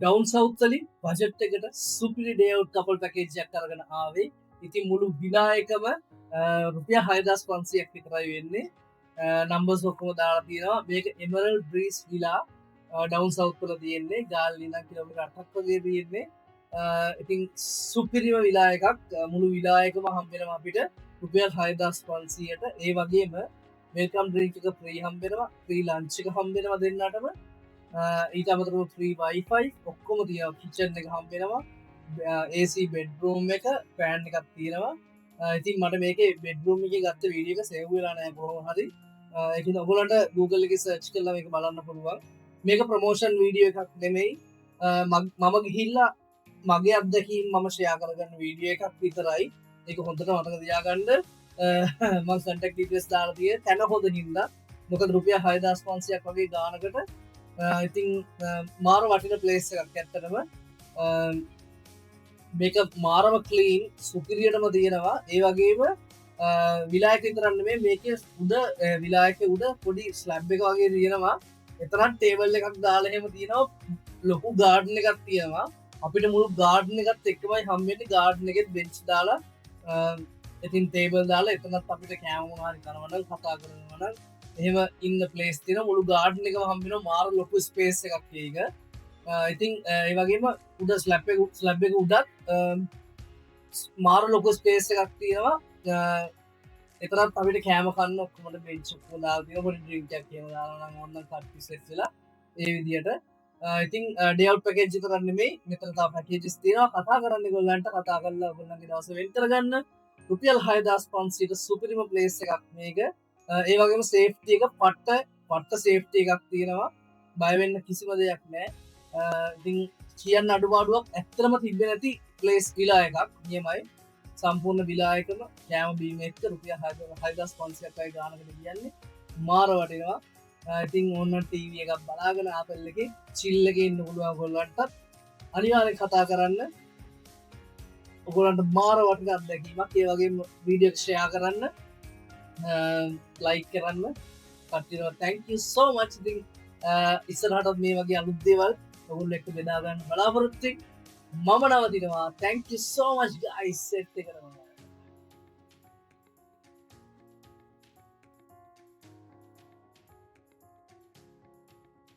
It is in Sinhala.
ඩවුන් සවුත් වලින් බජට් එකට සුපිරි ඩේ අවුට් කපල් පැකේජ් එකක් අරගෙන ආවේ. ඉතින් මුළු විලා එකම රුපියල් 6500ක් විතරයි වෙන්නේ. නම්බර්ස් ඔක්කොම දාලා තියෙනවා. මේක එමරල්ඩ් බ්‍රීස් විලා ඩවුන් සවුත් වල තියෙන්නේ. ගාල්ලි නම් කිලෝමීටර් 8ක් වගේ තියෙන්නේ. ඉතින් සුපිරිම විලා එකක්. මුළු විලා එකම හම්බ වෙනවා අපිට රුපියල් 6500ට. ඒ වගේම වෙල්කම් ඩ්‍රින්ක් එක ෆ්‍රී හම්බ වෙනවා. ෆ්‍රී ලන්ච් එක හම්බ වෙනවා දෙන්නටම. ඊට අමතරව ෆ්‍රී වයිෆයි ඔක්කොම තියෙනවා. කිචන් එක හම්බ වෙනවා. AC බෙඩ්රූම් එක ෆෑන් එකක් තියෙනවා. ඉතින් මට මේකේ බෙඩ්රූම් එකේ ගත්ත වීඩියෝ එක සේව් වෙලා නැහැ කොහොම හරි. ඒක ඉතින් ඔයගොල්ලන්ට Google එකේ සර්ච් කරලා මේක බලන්න පුළුවන්. මේක ප්‍රොමෝෂන් වීඩියෝ එකක් නෙමෙයි. මම ගිහිල්ලා මගේ අත්දැකීම් මම ෂෙයා කරගන්න වීඩියෝ එකක් විතරයි. ඒක හොඳට මතක තියාගන්න. මම කන්ටැක්ට් ඩීටේල්ස් දාලා තියෙන තැන හොඳ හින්දා. මොකද රුපියල් 6500ක් වගේ ගානකට ඉතින් මාර වටින ප්ලේස් එකක් ඇත්තටම. මේක මාරම ක්ලීන් සුපිරියටම තියෙනවා. ඒ වගේම විලා එක විතරක් නෙමෙයි මේකේ උඩ විලා එකේ උඩ පොඩි ස්ලැබ් එක වගේ තියෙනවා. එතරම් ටේබල් එකක් දාලා එහෙම තියෙනවා. ලොකු ගාඩන් එකක් තියෙනවා. අපිට මුළු ගාඩන් එකත් එක්කමයි හම්බෙන්නේ. ගාඩන් එකෙත් බෙන්ච් දාලා ඉතින් ටේබල් දාලා එතනත් අපිට කෑම මොනවා හරි කරනවා නම් කතා කරනවා නම් එහෙම ඉන්න ප්ලේස් තියෙනවා. මුළු ගාඩන් එකම හම්බ වෙනවා. මාර ලොකු ස්පේස් එකක් ඒක. ඉතින් ඒ වගේම උඩ ස්ලැබ් එක උඩත් මාර ලොකු ස්පේස් එකක් තියෙනවා. එතරම් අපිට කෑම කන්න ඔක්කොම බෙන්ච් ඔක්කොම දාලා තියෙනවා. පොඩි ඩ්‍රින්ක් එකක් එහෙම දාලා නම් ඕනනම් කට්ටි සෙට් වෙලා ඒ විදියට. ඉතින් ඩේ අවුට් පැකේජ් විතරක් නෙමෙයි මෙතන තව පැකේජස් තියෙනවා. කතා කරන්න ඒගොල්ලන්ට කතා කරලා ඔයගොල්ලන්ගේ දවස වෙන් කරගන්න. රුපියල් 6500ට සුපිරිම ප්ලේස් එකක් මේක. ඒ වගේම සේෆ්ටි එක පට්ට සේෆ්ටි එකක් තියෙනවා. බය වෙන්න කිසිම දෙයක් නැහැ. ඉතින් කියන්න අඩුපාඩුවක් ඇත්තටම තිබෙන්නේ නැති ප්ලේස් විලා එකක්. නියමයි. සම්පූර්ණ විලා එකම කෑම බීම එක්ක රුපියල් 6500ක්යි ගානකට කියන්නේ. මාර වටිනවා. ඉතින් ඕන්න ටීවී එකක් බලාගෙන ආපල් එකේ චිල් එකේ ඉන්න පුළුවන් ඔයගොල්ලන්ටත් අනිවාර්යෙන් කතා කරන්න. ඔයගොල්ලන්ට මාර වටින අත්දැකීමක්. ඒ වගේම වීඩියෝ එක ෂෙයා කරන්න, ලයික් කරන්න. කට්ටියට thank you so much. ඉතින් ඉස්සරහටත් මේ වගේ අලුත් දේවල් ඔයගොල්ලෝ එක්ක බෙදා ගන්න බලාපොරොත්තු වෙමි. මම නවතිනවා. thank you so much guys. Set එක කරනවා.